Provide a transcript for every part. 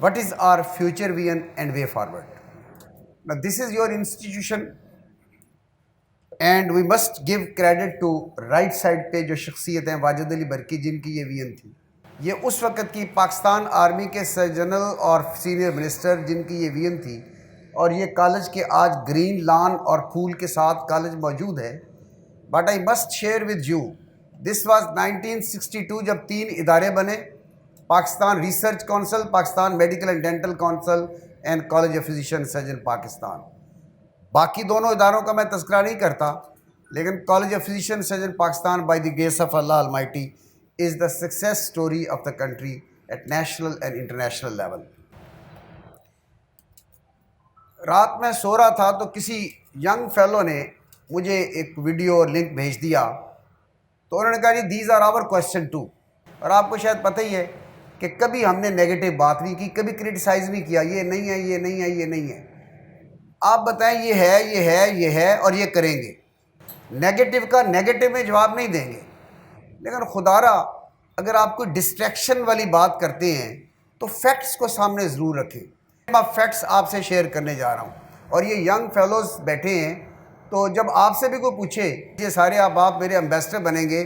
what is our future vision and way forward. Now this is your institution and we must give credit to right side पे जो शख्सियत हैं वाजिद अली बरकी जिनकी ये vision थी, ये उस वक़्त की पाकिस्तान आर्मी के जनरल और सीनियर मिनिस्टर जिनकी ये विजन थी, और ये कॉलेज के आज ग्रीन लॉन और फूल के साथ कॉलेज मौजूद है। But I must share with you, this was 1962 जब 3 इदारे बने, Pakistan research council, Pakistan medical and dental council and college of physician surgeon Pakistan. बाकी दोनों इदारों का मैं तज़किरा नहीं करता, लेकिन college of physician surgeon Pakistan bye the grace of Allah Almighty is the success story of the country at national and international level. रात में सो रहा था तो किसी यंग फेलो ने मुझे एक वीडियो और लिंक भेज दिया, तो उन्होंने कहा जी these are our question too. और आपको शायद पता ही है कि कभी हमने नेगेटिव बात नहीं की, कभी क्रिटिसाइज़ नहीं किया, ये नहीं है, ये नहीं है, ये नहीं है। आप बताएं ये है, ये है, ये है और ये करेंगे। नेगेटिव का नेगेटिव में जवाब नहीं देंगे, लेकिन खुदारा अगर आप कोई डिस्ट्रैक्शन वाली बात करते हैं तो फैक्ट्स को सामने ज़रूर रखें। मैं फैक्ट्स आपसे शेयर करने जा रहा हूँ, और ये यंग फेलोज़ बैठे हैं, तो जब आपसे भी कोई पूछे ये सारे आप मेरे एम्बेसडर बनेंगे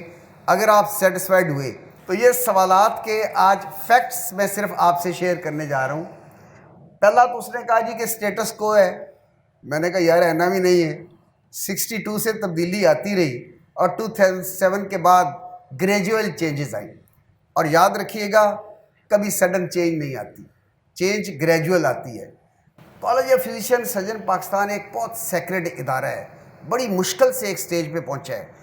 अगर आप सेटिस्फाइड हुए, तो ये सवालात के आज फैक्ट्स मैं सिर्फ आपसे शेयर करने जा रहा हूँ। पहला तो उसने कहा जी कि स्टेटस को है। मैंने कहा यार रहना भी नहीं है, 62 से तब्दीली आती रही और 2007 के बाद ग्रेजुअल चेंजेस आई। और याद रखिएगा कभी सडन चेंज नहीं आती, चेंज ग्रेजुअल आती है। College of physician surgeon Pakistan एक बहुत सेक्रेड इदारा है, बड़ी मुश्किल से एक स्टेज पे पहुंचा है।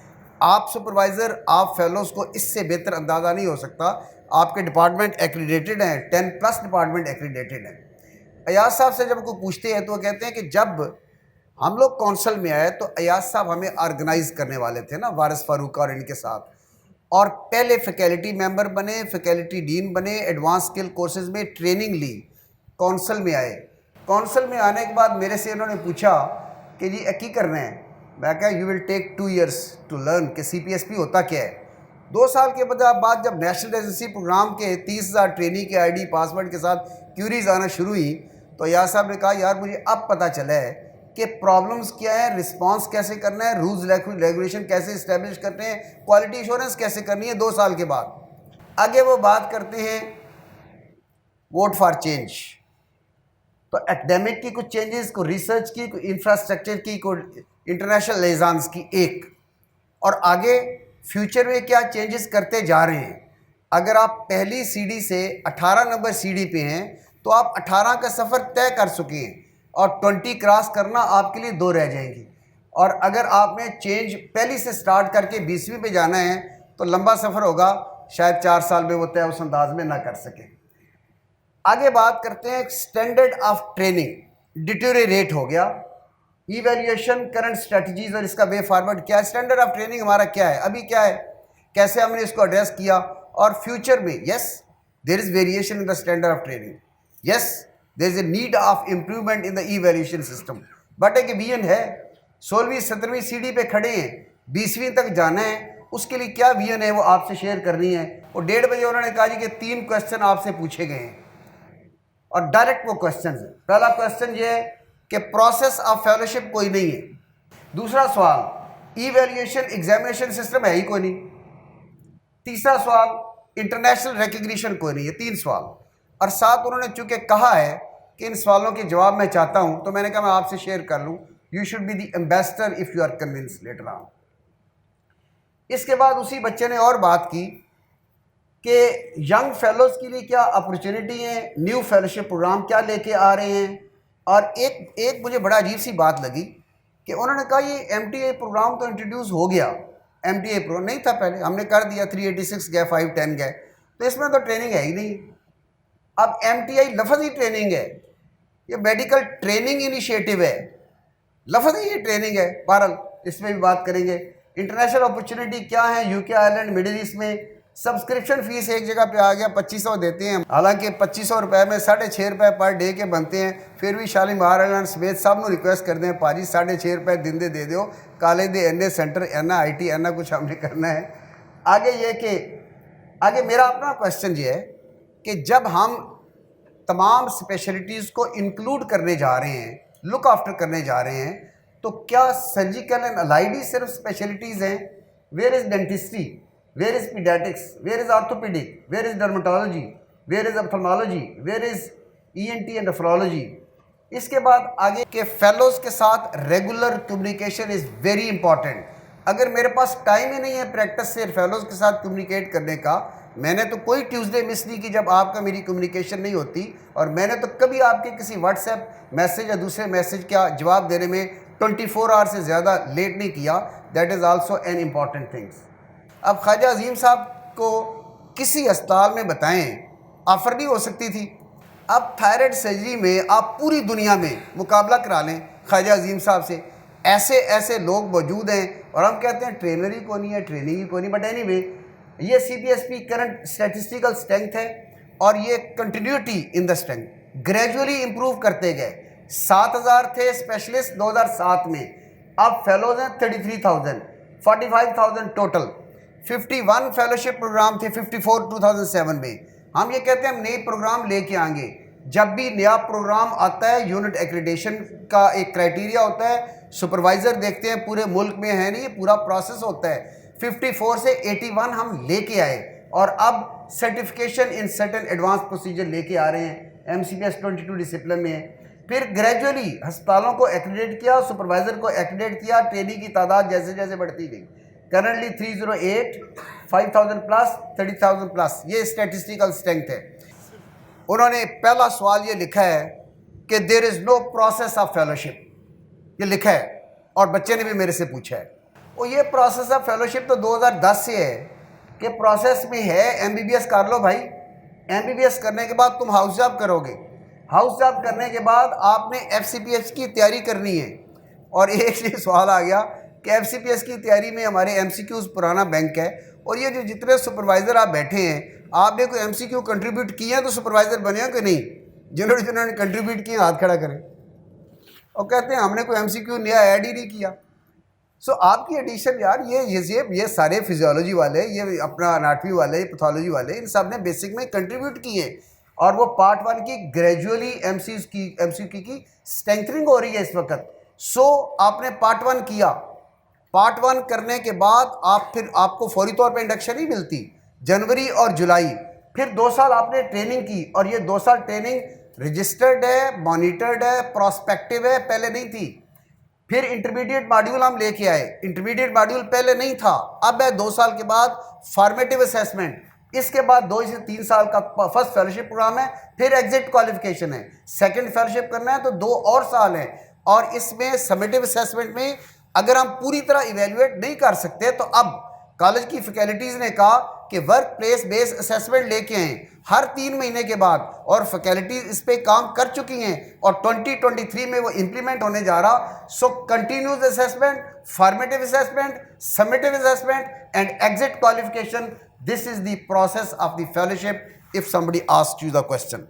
आप सुपरवाइज़र, आप फेलोज़ को इससे बेहतर अंदाज़ा नहीं हो सकता। आपके डिपार्टमेंट एक्रीडेटेड हैं, 10+ डिपार्टमेंट एक्रीडेटेड हैं। अयाज साहब से जब कोई पूछते हैं तो वो कहते हैं कि जब हम लोग कौंसल में आए तो अयाज साहब हमें ऑर्गेनाइज करने वाले थे ना, वारिस फारूक और इनके साथ, और पहले फैकल्टी मेंबर बने, फैकल्टी डीन बने, एडवांस स्किल कोर्सेज में ट्रेनिंग ली, कौंसल में आए। कौंसल में आने के बाद मेरे से इन्होंने पूछा कि जी की करना है। मैं कहा you will take 2 years to learn कि CPSP होता क्या है। 2 साल के बाद जब नेशनल रेजिडेंसी प्रोग्राम के 30,000 ट्रेनी के ID पासवर्ड के साथ क्यूरीज आना शुरू हुई, तो यार साहब ने कहा यार मुझे अब पता चला है कि प्रॉब्लम्स क्या है, रिस्पांस कैसे करना है, रूल्स रेगुलेशन कैसे इस्टेब्लिश करते हैं, क्वालिटी इंश्योरेंस कैसे करनी है। 2 साल के बाद आगे वो बात करते हैं वोट फॉर चेंज। तो एकेडमिक की कुछ चेंजेस, को रिसर्च की, को इंफ्रास्ट्रक्चर की, को इंटरनेशनल लेजान्स की एक, और आगे फ्यूचर में क्या चेंजेस करते जा रहे हैं। अगर आप पहली सीढ़ी से 18 नंबर सीढ़ी पे हैं तो आप 18 का सफ़र तय कर चुके हैं, और 20 क्रॉस करना आपके लिए 2 रह जाएंगी। और अगर आपने चेंज पहली से स्टार्ट करके 20वीं पे जाना है तो लंबा सफ़र होगा, शायद 4 साल में वो तय उस अंदाज में ना कर सके। आगे बात करते हैं स्टैंडर्ड ऑफ ट्रेनिंग डिटेरियोरेट हो गया, इवैल्यूएशन, करंट स्ट्रेटजीज और इसका वे फॉरवर्ड क्या है। स्टैंडर्ड ऑफ ट्रेनिंग हमारा क्या है, अभी क्या है, कैसे हमने इसको एड्रेस किया, और फ्यूचर में yes there is variation in the standard of training, yes there is a need of improvement in the evaluation system. But एक विजन है, 16वीं 17वीं सीढ़ी पे खड़े हैं, 20वीं तक जाना है, उसके लिए क्या विजन है वो आपसे शेयर करनी है। और 1:30 बजे उन्होंने कहा जी कि 3 क्वेश्चन आपसे पूछे गए हैं, और डायरेक्ट वो क्वेश्चन है। पहला क्वेश्चन ये है कि प्रोसेस ऑफ फेलोशिप कोई नहीं है। दूसरा सवाल, इवैल्यूएशन एग्जामिनेशन सिस्टम है ही कोई नहीं। तीसरा सवाल, इंटरनेशनल रिकग्निशन कोई नहीं है। 3 सवाल, और साथ उन्होंने चूंकि कहा है कि इन सवालों के जवाब मैं चाहता हूं, तो मैंने कहा मैं आपसे शेयर कर लूं। You should be the ambassador if you are convince later on. इसके बाद उसी बच्चे ने और बात की कि यंग फेलोज़ के लिए क्या अपॉर्चुनिटी है, न्यू फेलोशिप प्रोग्राम क्या लेके आ रहे हैं। और एक मुझे बड़ा अजीब सी बात लगी कि उन्होंने कहा ये MTA प्रोग्राम तो इंट्रोड्यूस हो गया। MTA प्रोग्राम नहीं था पहले, हमने कर दिया, 386 गए, 510 गए, तो इसमें तो ट्रेनिंग है ही नहीं। अब MTI लफ्ज़ ही ट्रेनिंग है, ये मेडिकल ट्रेनिंग इनिशिएटिव है, लफ्ज़ ही ये ट्रेनिंग है। बहरहाल इसमें भी बात करेंगे। इंटरनेशनल अपॉर्चुनिटी क्या है, UK, आयरलैंड, मिडिल ईस्ट में सब्सक्रिप्शन फीस एक जगह पे आ गया, 2500 देते हैं। हालांकि 2500 रुपए में 6.5 रुपये पर डे के बनते हैं, फिर भी शालीमार आयलैंड समेत सब ਨੂੰ रिक्वेस्ट करते हैं पाजी 6.5 रुपये दिन दे दो, कॉलेज दे एनए सेंटर एना IT एना कुछ हमने करना है। आगे ये कि आगे मेरा अपना क्वेश्चन ये है कि जब हम तमाम स्पेशलिटीज़ को इंक्लूड करने जा रहे हैं, लुक आफ्टर करने जा रहे हैं, तो क्या सर्जिकल एंड अलाइड ही सिर्फ स्पेशलिटीज़ हैं? Where is dentistry, where is paediatrics, where is orthopaedic, where is dermatology, where is ophthalmology, where is ENT and nephrology? इसके बाद आगे के फेलोज़ के साथ regular communication is very important. अगर मेरे पास टाइम ही नहीं है प्रैक्टिस से फेलोज़ के साथ कम्युनिकेट करने का, मैंने तो कोई ट्यूसडे मिस नहीं की जब आपका मेरी कम्युनिकेशन नहीं होती, और मैंने तो कभी आपके किसी व्हाट्सएप मैसेज या दूसरे मैसेज का जवाब देने में 24 आवर से ज़्यादा लेट नहीं किया। That is also an important things. अब ख्वाजा अजीम साहब को किसी अस्पताल में बताएं, ऑफ़र नहीं हो सकती थी। अब थायराइड सर्जरी में आप पूरी दुनिया में मुकाबला करा लें ख्वाजा अजीम साहब से, ऐसे ऐसे लोग मौजूद हैं, और हम कहते हैं ट्रेनर ही को नहीं है, ट्रेनिंग ही को नहीं। बट एनीवे, ये CPSP करंट स्टैटिस्टिकल स्ट्रेंथ है, और ये continuity in the strength gradually improve करते गए। 7,000 थे स्पेशलिस्ट 2007 में, अब फेलोज हैं 33,000, 45,000 टोटल। 51 फेलोशिप प्रोग्राम थे 54 2007 में। हम ये कहते हैं हम नए प्रोग्राम लेके आएंगे। जब भी नया प्रोग्राम आता है, यूनिट एक्रेडिटेशन का एक क्राइटेरिया होता है, सुपरवाइज़र देखते हैं पूरे मुल्क में है नहीं, ये पूरा प्रोसेस होता है। 54 से 81 हम लेके आए, और अब certification in certain advance procedure लेके आ रहे हैं। MCPS 22 डिसिप्लिन में है। फिर ग्रेजुअली अस्पतालों को एक्रेडिट किया, सुपरवाइज़र को एक्रेडिट किया, ट्रेनिंग की तादाद जैसे जैसे बढ़ती गई। करंटली 308, 5,000 प्लस, 30,000 प्लस, ये स्टैटिस्टिकल स्ट्रेंथ है। उन्होंने पहला सवाल ये लिखा है कि there is no process of fellowship, ये लिखा है, और बच्चे ने भी मेरे से पूछा है। और ये प्रोसेस ऑफ फेलोशिप तो 2010 से है कि प्रोसेस में है। MBBS कर लो भाई, MBBS करने के बाद तुम हाउस जॉब करोगे, हाउस जॉब करने के बाद आपने FCPS की तैयारी करनी है। और एक ये सवाल आ गया कि FCPS की तैयारी में हमारे MCQs पुराना बैंक है, और ये जो जितने सुपरवाइज़र आप बैठे हैं, आपने कोई MCQ कंट्रीब्यूट किया तो सुपरवाइज़र बने हो कि नहीं? जिन्होंने कंट्रीब्यूट किया हाथ खड़ा करें। और कहते हैं हमने कोई MCQ नया ऐड ही नहीं किया। सो आपकी एडिशन यार, ये सारे फिजियोलॉजी वाले, ये अपना अनाटमी वाले, पैथोलॉजी वाले, इन सब ने बेसिक में कंट्रीब्यूट किए, और वो पार्ट 1 की ग्रेजुअली MCQ की स्ट्रेंथनिंग हो रही है इस वक्त। सो आपने पार्ट 1 किया, पार्ट 1 करने के बाद फिर आपको फौरी तौर पे इंडक्शन ही मिलती, जनवरी और जुलाई। फिर 2 साल आपने ट्रेनिंग की, और ये 2 साल ट्रेनिंग रजिस्टर्ड है, मॉनिटर्ड है, प्रोस्पेक्टिव है, पहले नहीं थी। फिर इंटरमीडिएट मॉड्यूल हम लेके आए, इंटरमीडिएट मॉड्यूल पहले नहीं था, अब है 2 साल के बाद फॉर्मेटिव असेसमेंट। इसके बाद 2 से 3 साल का फर्स्ट फेलोशिप प्रोग्राम है, फिर एग्जिट क्वालिफिकेशन है। सेकंड फेलोशिप करना है तो 2 और साल है, और इसमें समेटिव असेसमेंट में अगर हम पूरी तरह इवेल्युएट नहीं कर सकते, तो अब कॉलेज की फैकल्टीज़ ने कहा कि वर्क प्लेस बेस्ड असेसमेंट लेके आएँ हर 3 महीने के बाद, और फैकल्टीज इस पे काम कर चुकी हैं, और 2023 में वो इम्प्लीमेंट होने जा रहा। So continuous assessment, formative assessment, summative assessment and exit qualification, this is the process of the fellowship if somebody asks you the question.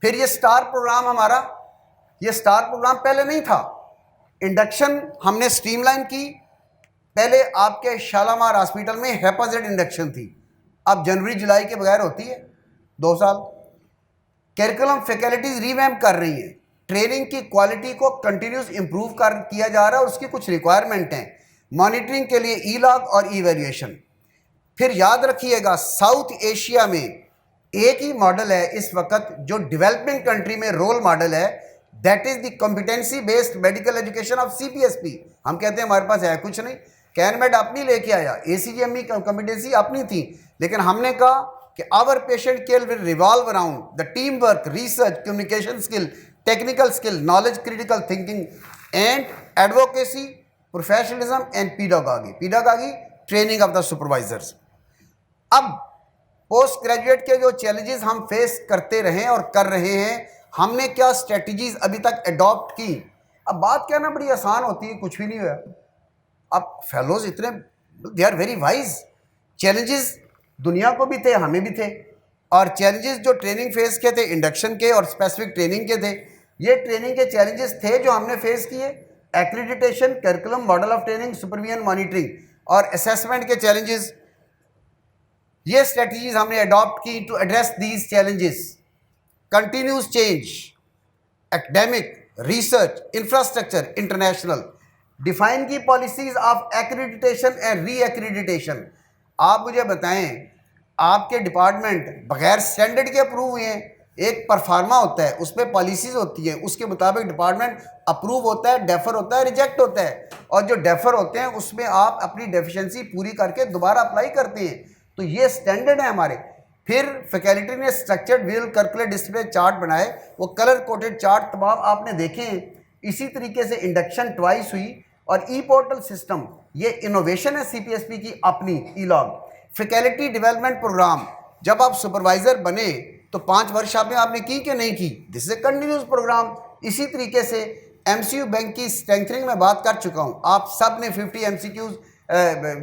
फिर ये स्टार प्रोग्राम हमारा, ये स्टार प्रोग्राम पहले नहीं था। इंडक्शन हमने स्ट्रीमलाइन की, पहले आपके शालामार हॉस्पिटल में हेपाजेड इंडक्शन थी, अब जनवरी जुलाई के बगैर होती है 2 साल। करिकुलम फैकल्टीज रिवैम्प कर रही हैं, ट्रेनिंग की क्वालिटी को कंटिन्यूस इंप्रूव किया जा रहा है, और उसकी कुछ रिक्वायरमेंट हैं मॉनिटरिंग के लिए, ई-लॉग और ई-वैल्यूएशन। फिर याद रखिएगा साउथ एशिया में एक ही मॉडल है इस वक्त जो डेवलपिंग कंट्री में रोल मॉडल है, that is the competency based medical education of CPSP। हम कहते हैं हमारे पास है कुछ नहीं, कैनमेड अपनी लेके आया, ACGME कॉम्पिटेंसी अपनी थी, लेकिन हमने कहा कि our patient care will revolve around the team work, research, communication skill, technical skill, knowledge, critical thinking and advocacy, professionalism and pedagogy, training of the supervisors. अब पोस्ट ग्रेजुएट के जो चैलेंजेस हम फेस करते रहे और कर रहे हैं, हमने क्या स्ट्रेटजीज अभी तक अडॉप्ट की। अब बात कहना बड़ी आसान होती है, कुछ भी नहीं हुआ। अब फेलोज इतने, they are very wise. Challenges दुनिया को भी थे, हमें भी थे, और चैलेंजेस जो ट्रेनिंग फेस के थे इंडक्शन के और स्पेसिफिक ट्रेनिंग के थे, ये ट्रेनिंग के चैलेंजेस थे जो हमने फेस किए। Accreditation, curriculum, model of training, supervision, monitoring और असेसमेंट के चैलेंजेस, ये स्ट्रेटजीज हमने अडॉप्ट की to address these challenges. continuous change, academic, research, infrastructure, international. Define की policies of accreditation and re-accreditation. आप मुझे बताएं, आपके डिपार्टमेंट बगैर स्टैंडर्ड के अप्रूव हुए हैं। एक परफार्मा होता है, उसमें पॉलिसीज होती हैं, उसके मुताबिक डिपार्टमेंट अप्रूव होता है, डेफर होता है, रिजेक्ट होता है, और जो डेफर होते हैं उसमें आप अपनी डेफिशिएंसी पूरी करके दोबारा अप्लाई करते हैं। तो ये स्टैंडर्ड है हमारे। फिर फैकल्टी ने स्ट्रक्चर्ड व्हील कर्कुलर डिस्प्ले चार्ट बनाए, वो कलर कोडेड चार्ट तमाम आपने देखे हैं। इसी तरीके से इंडक्शन ट्वाइस हुई, और ई पोर्टल सिस्टम ये इनोवेशन है सीपीएसपी की अपनी। ई लॉग फैकल्टी डेवलपमेंट प्रोग्राम, जब आप सुपरवाइजर बने तो 5 वर्कशॉपें आपने की कि नहीं की, this is a continuous programme. इसी तरीके से एमसीयू बैंक की स्ट्रेंथनिंग में बात कर चुका हूँ, आप सब ने 50 एमसीक्यूज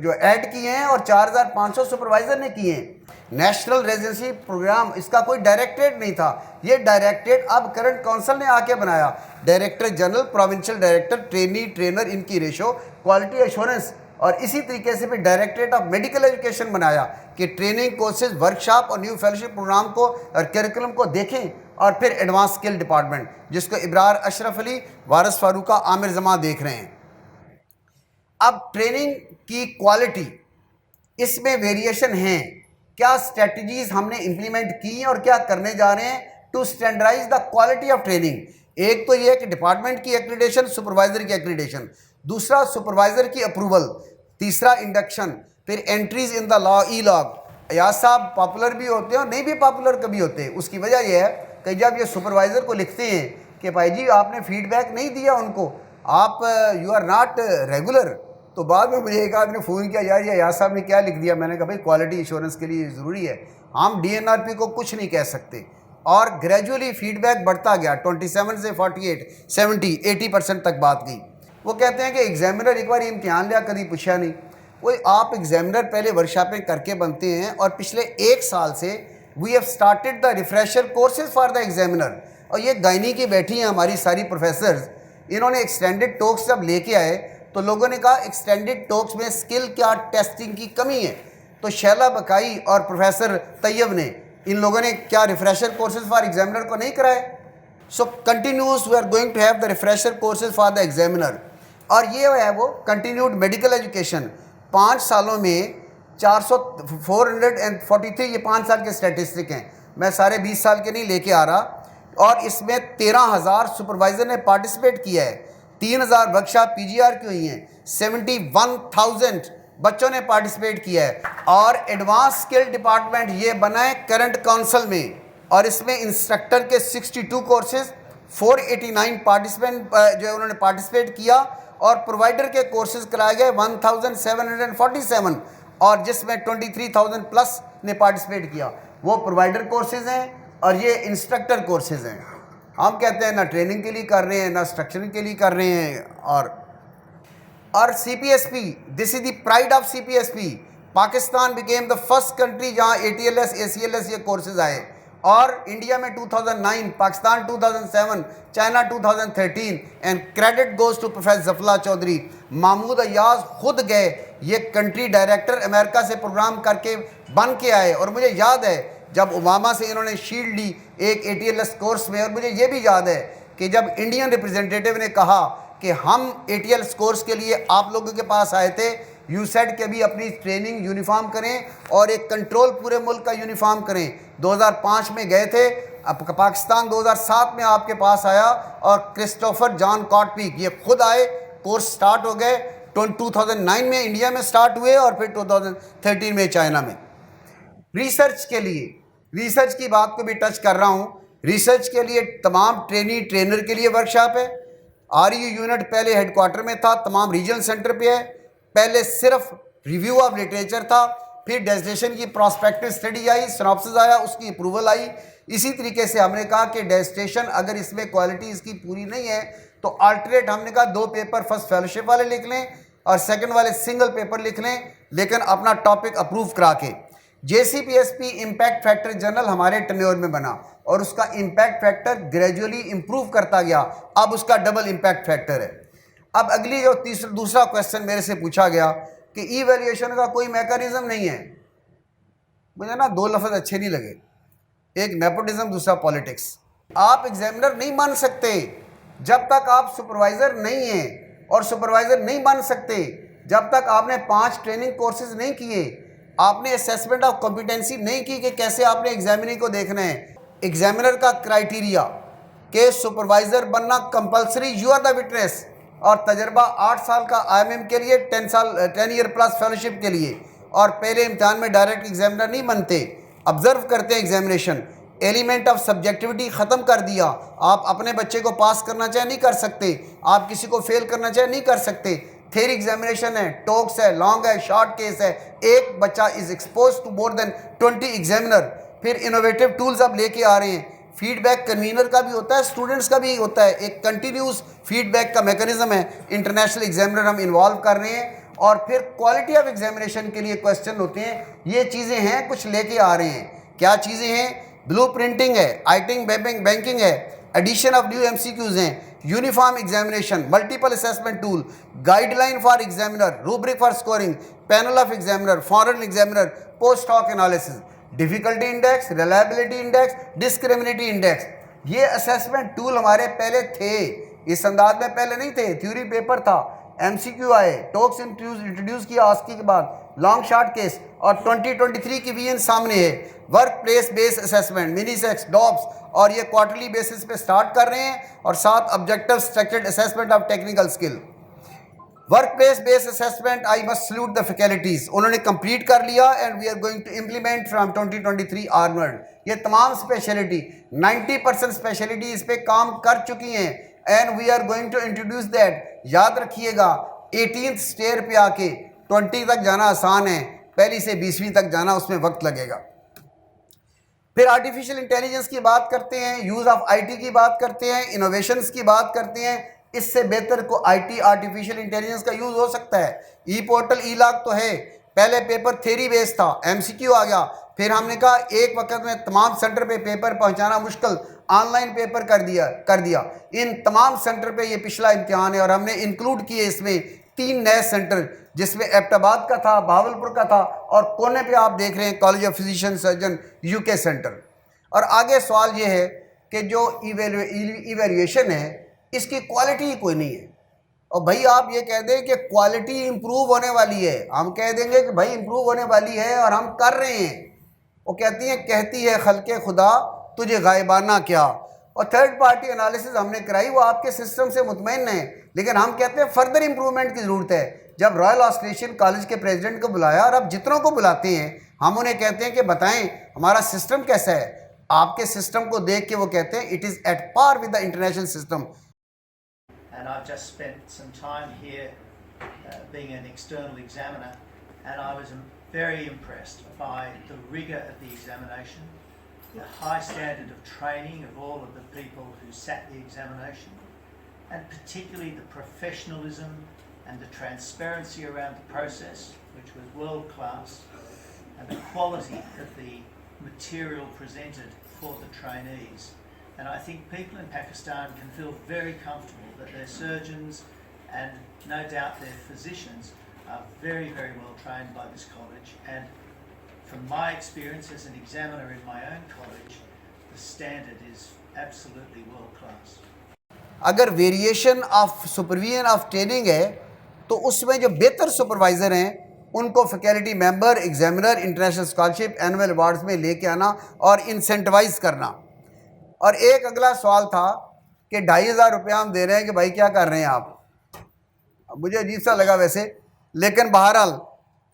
जो ऐड किए हैं और 4500 सुपरवाइजर ने किए हैं। नेशनल रेजिडेंसी प्रोग्राम, इसका कोई डायरेक्टरेट नहीं था, ये डायरेक्टरेट अब करंट काउंसिल ने आके बनाया। Director general, provincial director, trainee, trainer, इनकी रेशो, क्वालिटी एश्योरेंस, और इसी तरीके से फिर डायरेक्टरेट ऑफ मेडिकल एजुकेशन बनाया कि ट्रेनिंग कोर्सेज, वर्कशॉप और न्यू फेलोशिप प्रोग्राम को और करिकुलम को देखें। और फिर एडवांस स्किल डिपार्टमेंट, जिसको इब्रार अशरफ अली, वारिस फारूका, आमिर जमा देख रहे हैं। अब ट्रेनिंग की क्वालिटी, इसमें वेरिएशन हैं। क्या स्ट्रेटजीज हमने इंप्लीमेंट की और क्या करने जा रहे हैं to standardise the quality of training. एक तो ये है कि डिपार्टमेंट की एक्रीडेशन, सुपरवाइजर की एक्रीडेशन, दूसरा सुपरवाइजर की अप्रूवल, तीसरा इंडक्शन, फिर entries in the log, e log. या साहब पॉपुलर भी होते हैं और नहीं भी पॉपुलर कभी होते हैं। उसकी वजह यह है कि जब ये सुपरवाइजर को लिखते हैं कि भाई जी आपने फीडबैक नहीं दिया उनको, आप यू आर नॉट रेगुलर, तो बाद में मुझे एक आदमी ने फ़ोन किया, यार ये यार साहब ने क्या लिख दिया। मैंने कहा भाई क्वालिटी इंश्योरेंस के लिए ज़रूरी है, हम डीएनआरपी को कुछ नहीं कह सकते। और ग्रेजुअली फीडबैक बढ़ता गया, 27 से 48, 70, 80% तक बात गई। वो कहते हैं कि एग्जामिनर एक बार इम्तिहान लिया, कभी पूछा नहीं। वही आप एग्जामिनर पहले वर्कशॉपें करके बनते हैं, और पिछले 1 साल से we have started the refresher courses for the examiner. और ये गायनी की बैठी हैं हमारी सारी प्रोफेसर्स, इन्होंने एक्सटेंडेड टॉक्स जब लेके आए तो लोगों ने कहा एक्सटेंडेड टॉक्स में स्किल क्या टेस्टिंग की कमी है। तो शैला बकाई और प्रोफेसर तैयब ने, इन लोगों ने क्या रिफ्रेशर कोर्सेज फॉर एग्जामिनर को नहीं कराए। So continuous we are going to have the refresher courses for the examiner. और ये है वो कंटिन्यूड मेडिकल एजुकेशन, 5 सालों में 443, ये 5 साल के स्टैटिस्टिक हैं, मैं सारे 20 साल के नहीं लेके आ रहा। और इसमें 13,000 सुपरवाइजर ने पार्टिसिपेट किया है, 3,000 वर्कशॉप पीजीआर की हुई हैं, 71,000 बच्चों ने पार्टिसिपेट किया है। और एडवांस स्किल डिपार्टमेंट ये बना है करंट काउंसिल में, और इसमें इंस्ट्रक्टर के 62 कोर्सेज, 489 पार्टिसिपेंट जो है उन्होंने पार्टिसिपेट किया, और प्रोवाइडर के कोर्सेज कराए गए 1747, और जिसमें 23,000 प्लस ने पार्टिसिपेट किया। वो प्रोवाइडर कोर्सेज हैं और ये इंस्ट्रक्टर कोर्सेज हैं। हम कहते हैं ना ट्रेनिंग के लिए कर रहे हैं, ना स्ट्रक्चरिंग के लिए कर रहे हैं। और CPSP, this is the pride of CPSP. Pakistan became the first country जहां एटीएलएस, एसीएलएस ये कोर्सेज आए। और इंडिया में 2009, Pakistan 2007, China 2013, and credit goes to professor Zafla Chaudhry. Mahmood Ayaz खुद गए, ये कंट्री डायरेक्टर अमेरिका से प्रोग्राम करके बन के आए। और मुझे याद है जब ओबामा से इन्होंने शील्ड ली एक एटीएलएस कोर्स में, और मुझे ये भी याद है कि जब इंडियन रिप्रेजेंटेटिव ने कहा कि हम एटीएलएस कोर्स के लिए आप लोगों के पास आए थे, यूसेड के भी अपनी ट्रेनिंग यूनिफॉर्म करें और एक कंट्रोल पूरे मुल्क का यूनिफॉर्म करें। 2005 में गए थे, अब पाकिस्तान 2007 में आपके पास आया, और क्रिस्टोफर जॉन कॉटपीक ये खुद आए, कोर्स स्टार्ट हो गए। 2009 में इंडिया में स्टार्ट हुए और फिर 2013 में चाइना में। रिसर्च के लिए, रिसर्च की बात को भी टच कर रहा हूँ। रिसर्च के लिए तमाम ट्रेनर के लिए वर्कशॉप है। आरयू यूनिट पहले हेडक्वार्टर में था, तमाम रीजनल सेंटर पे है। पहले सिर्फ रिव्यू ऑफ लिटरेचर था, फिर डेजिग्नेशन की प्रोस्पेक्टिव स्टडी आई, सिनॉप्सिस आया, उसकी अप्रूवल आई। इसी तरीके से हमने कहा कि डेजिग्नेशन अगर इसमें क्वालिटी इसकी पूरी नहीं है तो अल्टरनेट, हमने कहा 2 पेपर फर्स्ट फेलोशिप वाले लिख लें और सेकंड वाले सिंगल पेपर लिख लें, लेकिन अपना टॉपिक अप्रूव करा के। जेसीपीएसपी इम्पैक्ट फैक्टर जर्नल हमारे टेन्योर में बना, और उसका इम्पैक्ट फैक्टर ग्रेजुअली इंप्रूव करता गया, अब उसका डबल इम्पैक्ट फैक्टर है। अब अगली जो दूसरा क्वेश्चन मेरे से पूछा गया कि इवैल्यूएशन का कोई मैकेनिज्म नहीं है। मुझे ना 2 लफ्ज़ अच्छे नहीं लगे। एक नेपोटिज्म, दूसरा पॉलिटिक्स। आप एग्जामिनर नहीं मान सकते जब तक आप सुपरवाइज़र नहीं हैं, और सुपरवाइज़र नहीं बन सकते जब तक आपने 5 ट्रेनिंग कोर्सेज नहीं किए, आपने असेसमेंट ऑफ कॉम्पिटेंसी नहीं की कि कैसे आपने एग्जामिनर को देखना है। एग्जामिनर का क्राइटेरिया के सुपरवाइज़र बनना compulsory, you are the witness, और तजर्बा 8 साल का IMM के लिए, 10 ईयर प्लस फेलोशिप के लिए, और पहले इम्तहान में डायरेक्ट एग्जामिनर नहीं बनते, ऑब्जर्व करते हैं एग्जामिनेशन। एलिमेंट ऑफ सब्जेक्टिविटी ख़त्म कर दिया। आप अपने बच्चे को पास करना चाहे नहीं कर सकते, आप किसी को फेल करना चाहे नहीं कर सकते। थेरी एग्जामिनेशन है, टॉक्स है, लॉन्ग है, शॉर्ट केस है, एक बच्चा is expose to more than 20 examiner. फिर इनोवेटिव टूल्स अब लेके आ रहे हैं, फीडबैक कन्वीनर का भी होता है, स्टूडेंट्स का भी होता है, एक कंटिन्यूस फीडबैक का मैकेनिज्म है। इंटरनेशनल एग्जामिनर हम इन्वॉल्व कर रहे हैं, और फिर क्वालिटी ऑफ एग्जामिनेशन के लिए क्वेश्चन होते हैं। ये चीज़ें हैं, कुछ लेके आ रहे हैं। क्या चीज़ें हैं? ब्लू प्रिंटिंग है, आइटिंग बैंकिंग है, एडिशन ऑफ न्यू MCQs हैं, uniform examination, multiple assessment tool, guideline for examiner, rubric for scoring, panel of examiner, foreign examiner, post hoc analysis, difficulty index, reliability index, discrimination index. ये assessment tool हमारे पहले थे, इस अंदाज में पहले नहीं थे। थ्योरी पेपर था, MCQ आए, टॉक्स इंट्रोड्यूस किया आस्की के बाद, लॉन्ग शॉर्ट केस, और 2023 की VN सामने है। Work place based assessment, mini CEX, DOPS, और ये क्वार्टरली बेसिस पे स्टार्ट कर रहे हैं, और 7 objective structured assessment of technical skill. Work place based assessment, I must salute the faculties, उन्होंने कंप्लीट कर लिया, and we are going to implement from 2023 onward. ये तमाम स्पेशलिटी, 90% स्पेशलिटी इस पे काम कर चुकी हैं, and we are going to introduce that. याद रखिएगा, 18th स्टेयर पे आके 20 तक जाना आसान है, पहली से 20वीं तक जाना उसमें वक्त लगेगा। फिर आर्टिफिशियल इंटेलिजेंस की बात करते हैं, यूज़ ऑफ IT की बात करते हैं, इनोवेशंस की बात करते हैं। इससे बेहतर को IT आर्टिफिशियल इंटेलिजेंस का यूज़ हो सकता है। E-पोर्टल, E-लॉग तो है, पहले पेपर थ्योरी बेस्ड था, MCQ आ गया, फिर हमने कहा एक वक्त में तमाम सेंटर पे पेपर पहुंचाना मुश्किल, ऑनलाइन पेपर कर दिया। इन तमाम सेंटर पे ये पिछला इम्तिहान है, और हमने इंक्लूड किए इसमें 3 नए सेंटर, जिसमें एबटाबाद का था, भावलपुर का था, और कोने पे आप देख रहे हैं college of physician surgeon UK centre. और आगे सवाल ये है कि जो इवेल्युएशन है, इसकी क्वालिटी ही कोई नहीं है। और भाई आप ये कह दें कि क्वालिटी इंप्रूव होने वाली है, हम कह देंगे कि भाई इंप्रूव होने वाली है, और हम कर रहे हैं। वो कहती है खल्के खुदा तुझे गायबाना क्या। और थर्ड पार्टी एनालिसिस हमने कराई, वो आपके सिस्टम से मुतमईन है, लेकिन हम कहते हैं फर्दर इंप्रूवमेंट की ज़रूरत है। जब रॉयल ऑस्ट्रेलियन कॉलेज के प्रेसिडेंट को बुलाया, और अब जितनों को बुलाते हैं, हम उन्हें कहते हैं कि बताएं हमारा सिस्टम कैसा है। आपके सिस्टम को देख के वो कहते हैं it is at par with the international system. And I've just spent some time here being an external examiner, and I was very impressed by the rigour of the examination, the high standard of training of all of the people who sat the examination, and particularly the professionalism and the transparency around the process, which was world class, and the quality of the material presented for the trainees. And I think people in Pakistan can feel very comfortable that their surgeons and no doubt their physicians are very, very well trained by this college. And from my experience as an examiner in my own college, the standard is absolutely world class. अगर variation of supervision of training है, तो उसमें जो बेहतर supervisor हैं उनको faculty member, examiner, international scholarship, annual awards में लेके आना और इंसेंटिवाइज करना। और एक अगला सवाल था कि 2500 रुपया हम दे रहे हैं कि भाई क्या कर रहे हैं आप। मुझे अजीब सा लगा वैसे, लेकिन बहरहाल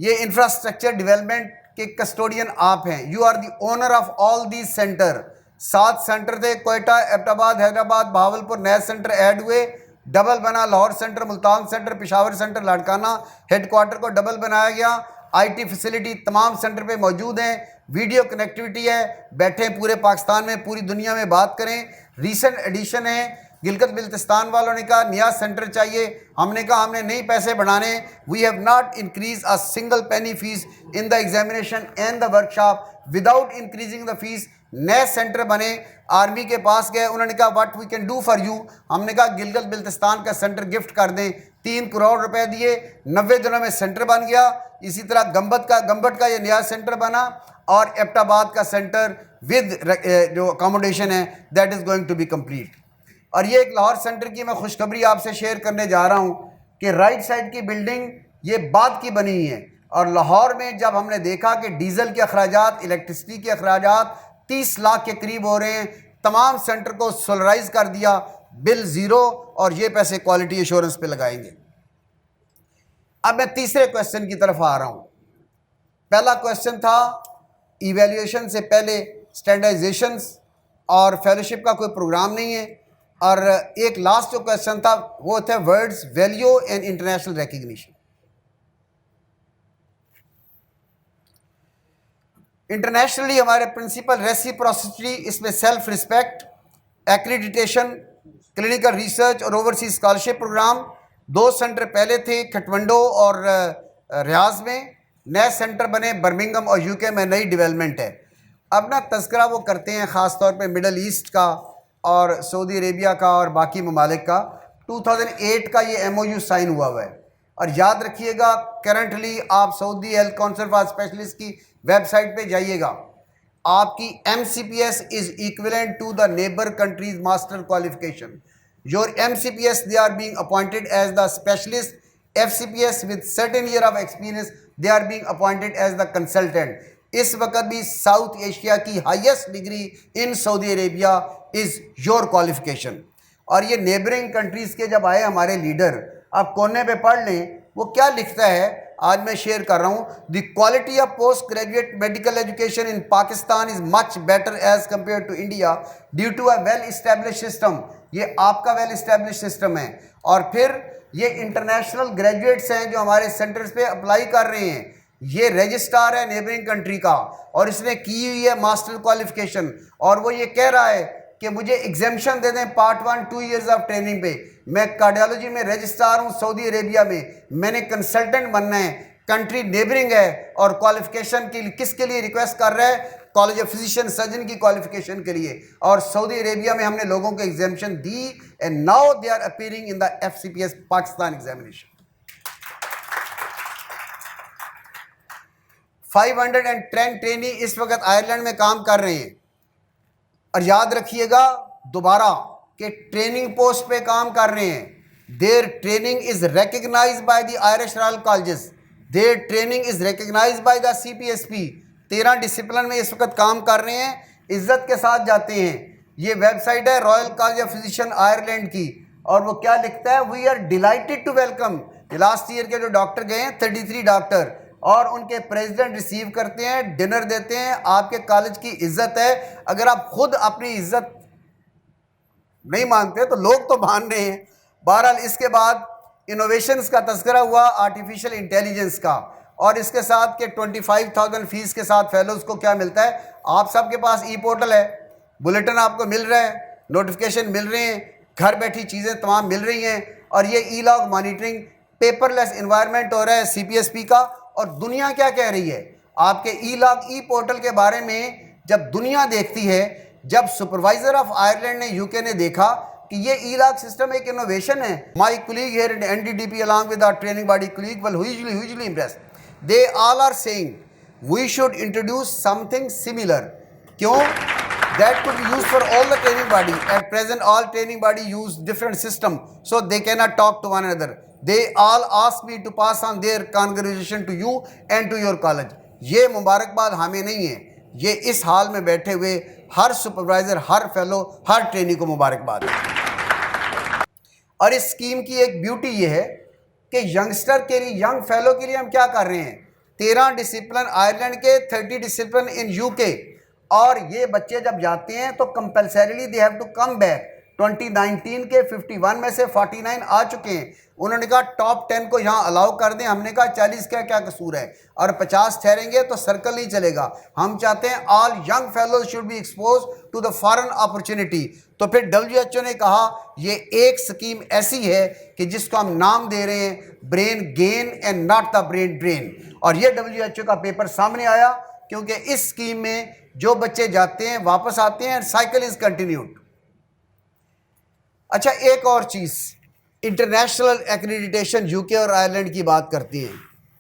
ये इंफ्रास्ट्रक्चर डेवलपमेंट के कस्टोडियन आप हैं, you are the owner of all these centre. 7 centre थे, कोयटा, एबटाबाद, हैदराबाद, भावलपुर, नए सेंटर ऐड हुए, डबल बना Lahore centre, Multan centre, Peshawar centre, Larkana headquarter को डबल बनाया गया। IT फैसिलिटी तमाम सेंटर पे मौजूद हैं, वीडियो कनेक्टिविटी है, बैठे पूरे पाकिस्तान में, पूरी दुनिया में बात करें। रीसेंट एडिशन है, गिलगित बिल्तिस्तान वालों ने कहा नया सेंटर चाहिए, हमने कहा हमने नहीं पैसे बढ़ाने। We have not increase a single penny fees in the examination and the workshop without increasing the fees. नए सेंटर बने, आर्मी के पास गए, उन्होंने कहा what we can do for you. हमने कहा गिलगित बिल्तिस्तान का सेंटर गिफ्ट कर दें, 3 करोड़ रुपए दिए, 90 दिनों में सेंटर बन गया। इसी तरह गंबट का ये नया सेंटर बना, और एबटाबाद का सेंटर विद जो अकोमोडेशन है that is going to be complete. और ये एक लाहौर सेंटर की मैं खुशखबरी आपसे शेयर करने जा रहा हूँ कि राइट साइड की बिल्डिंग ये बाद की बनी हुई है। और लाहौर में जब हमने देखा कि डीजल के अखराजात, इलेक्ट्रिसिटी के अखराजात 30 लाख के करीब हो रहे हैं, तमाम सेंटर को सोलराइज कर दिया, बिल ज़ीरो, और ये पैसे क्वालिटी एश्योरेंस पे लगाएंगे। अब मैं तीसरे क्वेश्चन की तरफ आ रहा हूँ। पहला क्वेश्चन था इवैल्यूएशन से पहले स्टैंडर्डाइजेशंस और फेलोशिप का कोई प्रोग्राम नहीं है, और एक लास्ट जो क्वेश्चन था वो थे words value and international recognition. Internationally हमारे प्रिंसिपल रेसिप्रोसिटी, इसमें self respect, accreditation, clinical research और ओवरसीज स्कॉलरशिप प्रोग्राम। 2 सेंटर पहले थे खटमंडो और रियाज में, नए सेंटर बने बर्मिंघम और यूके में, नई डेवलपमेंट है। अब ना तज़किरा वो करते हैं ख़ास तौर पे मिडल ईस्ट का और सऊदी अरेबिया का और बाकी ममालिक का। 2008 का ये MOU साइन हुआ है। और याद रखिएगा करंटली आप Saudi Health Council for specialist की वेबसाइट पे जाइएगा, आपकी MCPS is equivalent to the neighbour countries master qualification. Your MCPS they are being appointed as the specialist, FCPS with certain year of experience they are being appointed as the consultant. इस वक्त भी South Asia की highest degree in Saudi Arabia is your qualification. और ये neighbouring countries के जब आए हमारे लीडर, आप कोने पे पढ़ लें वो क्या लिखता है, आज मैं शेयर कर रहा हूँ। The quality of post graduate medical education in Pakistan is much better as compare to India due to a well establish system. ये आपका वेल इस्टेब्लिश सिस्टम है। और फिर ये इंटरनेशनल ग्रेजुएट्स हैं जो हमारे सेंटर्स पे अप्लाई कर रहे हैं। ये रजिस्ट्रार है नेबरिंग कंट्री का और इसने की हुई है मास्टर क्वालिफिकेशन, और वो ये कह रहा है कि मुझे एग्जेम्पशन दे दें पार्ट 1 2 इयर्स ऑफ ट्रेनिंग पे। मैं कार्डियोलॉजी में रजिस्ट्रार हूँ सऊदी अरेबिया में, मैंने कंसल्टेंट बनना है, कंट्री नेबरिंग है, और क्वालिफिकेशन के लिए किसके लिए रिक्वेस्ट कर रहा है, कॉलेज ऑफ फिजिशियन सर्जन की क्वालिफिकेशन के लिए। और सऊदी अरेबिया में हमने लोगों को एग्जेम्पशन दी and now they are appearing in the FCPS Pakistan examination. 510 trainee इस वक्त आयरलैंड में काम कर रहे हैं। और याद रखिएगा दोबारा कि ट्रेनिंग पोस्ट पे काम कर रहे हैं। Their training is recognised by the Irish royal colleges, their training is recognised by the CPSP। 13 discipline में इस वक्त काम कर रहे हैं, इज्जत के साथ जाते हैं। ये वेबसाइट है Royal College of Physician Ireland की, और वो क्या लिखता है, we are delighted to welcome. Last year के जो डॉक्टर गए हैं 33 डॉक्टर, और उनके प्रेसिडेंट रिसीव करते हैं, डिनर देते हैं। आपके कॉलेज की इज्जत है। अगर आप खुद अपनी इज्जत नहीं मानते तो लोग तो मान रहे हैं। बहरहाल इसके बाद इनोवेशंस का तज़किरा हुआ, आर्टिफिशियल इंटेलिजेंस का, और इसके साथ के 25,000 फीस के साथ फेलोज़ को क्या मिलता है। आप सबके पास E-पोर्टल है, बुलेटिन आपको मिल रहा है, नोटिफिकेशन मिल रहे हैं, घर बैठी चीज़ें तमाम मिल रही हैं। और ये E-लॉग मॉनिटरिंग पेपरलेस इन्वायरमेंट हो रहा है CPSP का। और दुनिया क्या कह रही है आपके E-लॉग E-पोर्टल के बारे में, जब दुनिया देखती है, जब सुपरवाइजर ऑफ आयरलैंड ने UK ने देखा कि ये E-लॉग सिस्टम एक इनोवेशन है। My colleague here in NDDP along with our training body colleague well hugely impressed. They all are saying we should introduce something similar. क्यों? That could be used for all the training body. At present all training body use different system, so they cannot talk to one another. They all ask me to pass on their congratulation to you and to your college. ये मुबारकबाद हमें नहीं है, ये इस हाल में बैठे हुए हर सुपरवाइज़र, हर फेलो, हर ट्रेनी को मुबारकबाद है। और इस स्कीम की एक ब्यूटी ये है कि यंगस्टर के लिए, यंग फेलो के लिए हम क्या कर रहे हैं, 13 डिसिप्लिन आयरलैंड के, 30 डिसिप्लिन इन UK। और ये बच्चे जब जाते हैं तो compulsorily they have to come back. 2019 के 51 में से 49 आ चुके हैं। उन्होंने कहा टॉप 10 को यहाँ अलाउ कर दें। हमने कहा 40 का क्या कसूर है, और 50 ठहरेंगे तो सर्कल नहीं चलेगा। हम चाहते हैं all young fellows should be expose to the foreign opportunity. तो फिर WHO ने कहा ये एक स्कीम ऐसी है कि जिसको हम नाम दे रहे हैं brain gain and not the brain drain. और ये WHO का पेपर सामने आया क्योंकि इस स्कीम में जो बच्चे जाते हैं वापस आते हैं, साइकिल इज कंटिन्यूड। अच्छा, एक और चीज़, इंटरनेशनल एक्रीडिटेशन UK और आयरलैंड की बात करती हैं।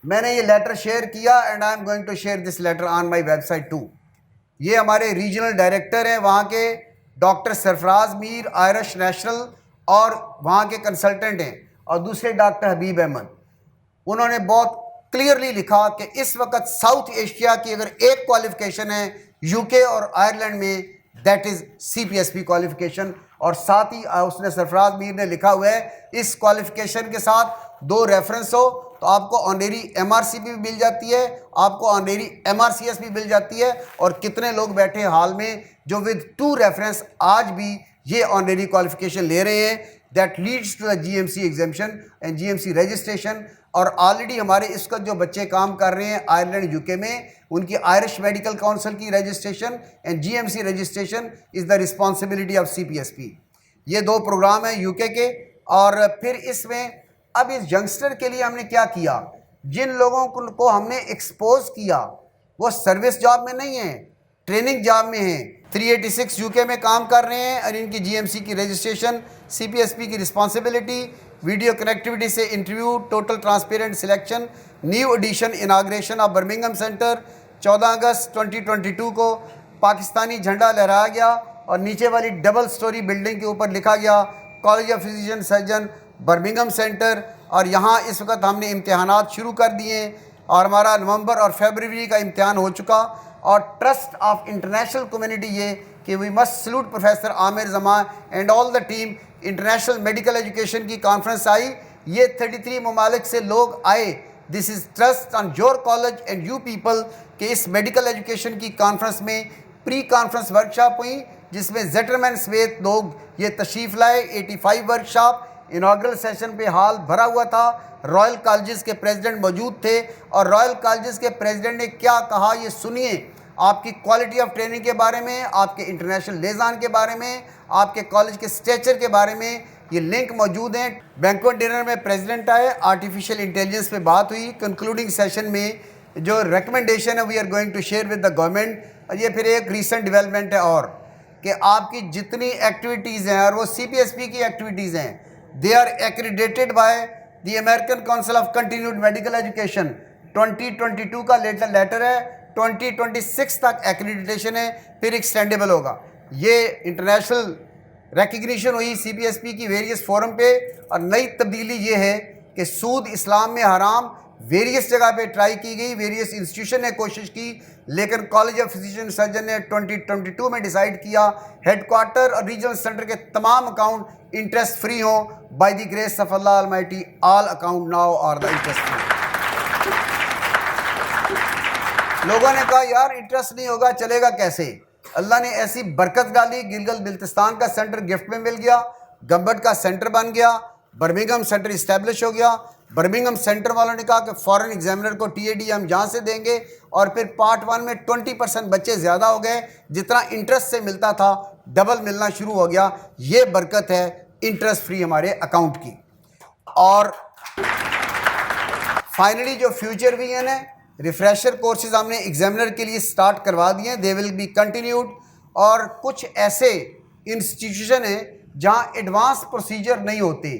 मैंने ये लेटर शेयर किया and I am going to share this letter on my website too. ये हमारे रीजनल डायरेक्टर हैं वहाँ के doctor Sarfaraz Mir Irish national और वहाँ के कंसल्टेंट हैं, और दूसरे डॉक्टर हबीब अहमद। उन्होंने बहुत क्लियरली लिखा कि इस वक्त साउथ एशिया की अगर एक क्वालिफिकेशन है यूके और आयरलैंड में, दैट इज़ CPSP क्वालिफिकेशन। और साथ ही उसने सरफराज मीर ने लिखा हुआ है इस क्वालिफिकेशन के साथ 2 रेफरेंस हो तो आपको ऑनरेरी MRCP भी मिल जाती है, आपको ऑनरेरी MRCS भी मिल जाती है। और कितने लोग बैठे हाल में जो विद 2 रेफरेंस आज भी ये ऑनरेरी क्वालिफिकेशन ले रहे हैं, that leads to the GMC examination and GMC registration. और ऑलरेडी हमारे इस वक्त जो बच्चे काम कर रहे हैं आयरलैंड यूके में, उनकी आयरिश मेडिकल काउंसिल की registration and GMC registration is the responsibility of CPSP। ये 2 प्रोग्राम हैं यूके के। और फिर इसमें अब इस यंगस्टर के लिए हमने क्या किया, जिन लोगों को हमने एक्सपोज किया वो सर्विस जॉब में नहीं है, ट्रेनिंग जॉब में हैं। 386 यूके में काम कर रहे हैं और इनकी GMC की रजिस्ट्रेशन, CPSP की रिस्पॉन्सिबिलिटी, वीडियो कनेक्टिविटी से interview, total transparent selection, new addition inauguration of Birmingham centre 14 अगस्त 2022 को पाकिस्तानी झंडा लहराया गया और नीचे वाली डबल स्टोरी बिल्डिंग के ऊपर लिखा गया college of physician surgeon Birmingham centre. और यहाँ इस वक्त हमने इम्तहानात शुरू कर दिए और हमारा नवंबर और फरवरी का इम्तहान हो चुका। और ट्रस्ट ऑफ इंटरनेशनल कम्युनिटी ये कि we must salute professor Amir Jama and all the team. International medical education की कॉन्फ्रेंस आई, ये 33 ममालिक से लोग आए। This is trust on your college and you people कि इस मेडिकल एजुकेशन की कॉन्फ्रेंस में प्री कॉन्फ्रेंस वर्कशॉप हुई जिसमें जेटरमैन समेत लोग ये तशरीफ़ लाए। 85 वर्कशॉप, इनाग्रल सेशन पे हाल भरा हुआ था। रॉयल कॉलेजेस के प्रेसिडेंट मौजूद थे और रॉयल कॉलेजेस के प्रेसिडेंट ने क्या कहा ये सुनिए। आपकी क्वालिटी ऑफ ट्रेनिंग के बारे में, आपके इंटरनेशनल लेजान के बारे में, आपके कॉलेज के स्ट्रक्चर के बारे में ये लिंक मौजूद हैं। बैंक्वेट डिनर में प्रेसिडेंट आए, आर्टिफिशियल इंटेलिजेंस पे बात हुई। कंक्लूडिंग सेशन में जो रिकमेंडेशन है we are going to share with the government. ये फिर एक रीसेंट डेवलपमेंट है और कि आपकी जितनी एक्टिविटीज़ हैं और वो CPSP की एक्टिविटीज़ हैं, they are accredited by the American Council of Continued Medical Education. 2022 का लेटर है, 2026 तक एक्रीडिटेशन है, फिर एक्सटेंडेबल होगा। ये इंटरनेशनल रिकग्निशन हुई CPSP की वेरियस फोरम पे। और नई तब्दीली ये है कि सूद इस्लाम में हराम वेरियस जगह पे ट्राई की गई, वेरियस इंस्टीट्यूशन ने कोशिश की, लेकिन कॉलेज ऑफ फिजिशियन सर्जन ने 2022 में डिसाइड किया हेडक्वार्टर और रीजनल सेंटर के तमाम अकाउंट इंटरेस्ट फ्री हों। By the grace of Allah almighty all account now are the interest free. लोगों ने कहा यार इंटरेस्ट नहीं होगा, चलेगा कैसे? अल्लाह ने ऐसी बरकत डाली, गिलगित बिल्तिस्तान का सेंटर गिफ्ट में मिल गया, गम्बट का सेंटर बन गया, बर्मिंघम सेंटर इस्टेब्लिश हो गया। बर्मिंघम सेंटर वालों ने कहा कि फॉरेन एग्जामिनर को TAD हम यहाँ से देंगे। और फिर पार्ट 1 में 20% बच्चे ज़्यादा हो गए, जितना इंटरेस्ट से मिलता था डबल मिलना शुरू हो गया। ये बरकत है इंटरेस्ट फ्री हमारे अकाउंट की। और फाइनली जो फ्यूचर विजन है, रिफ्रेशर कोर्सेज हमने एग्जामिनर के लिए स्टार्ट करवा दिए हैं, दे विल बी कंटिन्यूड। और कुछ ऐसे इंस्टीट्यूशन हैं जहाँ एडवांस प्रोसीजर नहीं होते,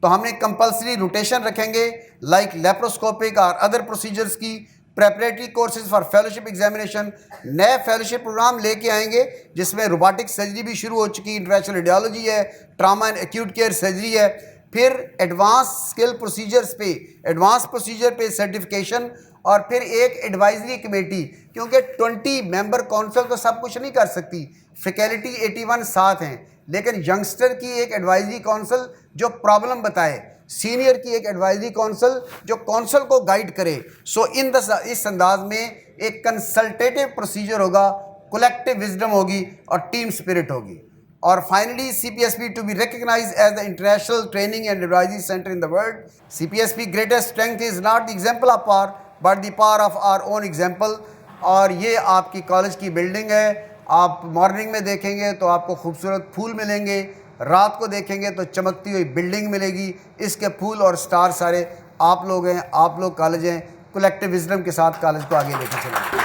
तो हमने कंपलसरी रोटेशन रखेंगे लाइक लेप्रोस्कोपिक और अदर प्रोसीजर्स की। Preparatory courses for fellowship examination, नए फेलोशिप प्रोग्राम लेके आएंगे जिसमें रोबोटिक सर्जरी भी शुरू हो चुकी, इंटरवेंशनल रेडियोलॉजी है, trauma and acute care surgery है। फिर एडवांस स्किल प्रोसीजर्स पे, एडवांस प्रोसीजर पे सर्टिफिकेशन। और फिर एक एडवाइजरी कमेटी, क्योंकि 20 मेंबर काउंसिल तो सब कुछ नहीं कर सकती, फैकल्टी 81 साथ हैं, लेकिन यंगस्टर की एक एडवाइजरी काउंसिल जो प्रॉब्लम बताए, सीनियर की एक एडवाइजरी काउंसिल जो काउंसिल को गाइड करे। सो इस अंदाज में एक कंसल्टेटिव प्रोसीजर होगा, कलेक्टिव विजडम होगी और टीम स्पिरिट होगी। और finally CPSP to be recognise as the international training and advisory centre in the world. CPSP greatest strength is not the example of power but the power of our own example. और ये आपकी college की building है। आप morning में देखेंगे तो आपको खूबसूरत फूल मिलेंगे, रात को देखेंगे तो चमकती हुई बिल्डिंग मिलेगी। इसके फूल और स्टार सारे आप लोग हैं, आप लोग कॉलेज हैं। कलेक्टिव विजडम के साथ कॉलेज को आगे लेकर चलेंगे।